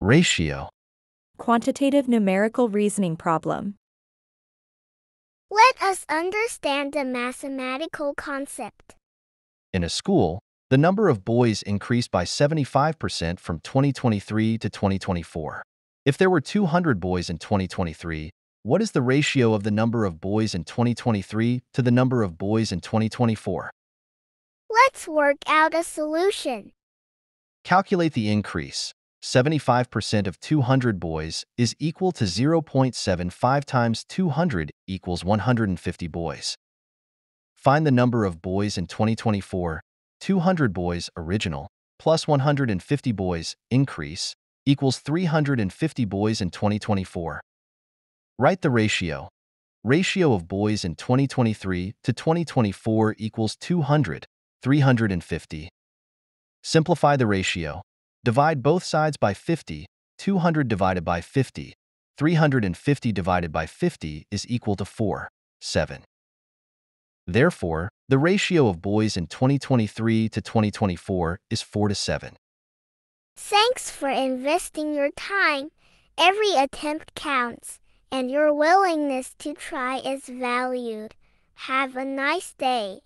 Ratio. Quantitative numerical reasoning problem. Let us understand the mathematical concept. In a school, the number of boys increased by 75% from 2023 to 2024. If there were 200 boys in 2023, what is the ratio of the number of boys in 2023 to the number of boys in 2024? Let's work out a solution. Calculate the increase. 75% of 200 boys is equal to 0.75 times 200 equals 150 boys. Find the number of boys in 2024. 200 boys original plus 150 boys increase equals 350 boys in 2024. Write the ratio. Ratio of boys in 2023 to 2024 equals 200, 350. Simplify the ratio. Divide both sides by 50. 200 divided by 50. 350 divided by 50 is equal to 4, 7. Therefore, the ratio of boys in 2023 to 2024 is 4 to 7. Thanks for investing your time. Every attempt counts, and your willingness to try is valued. Have a nice day.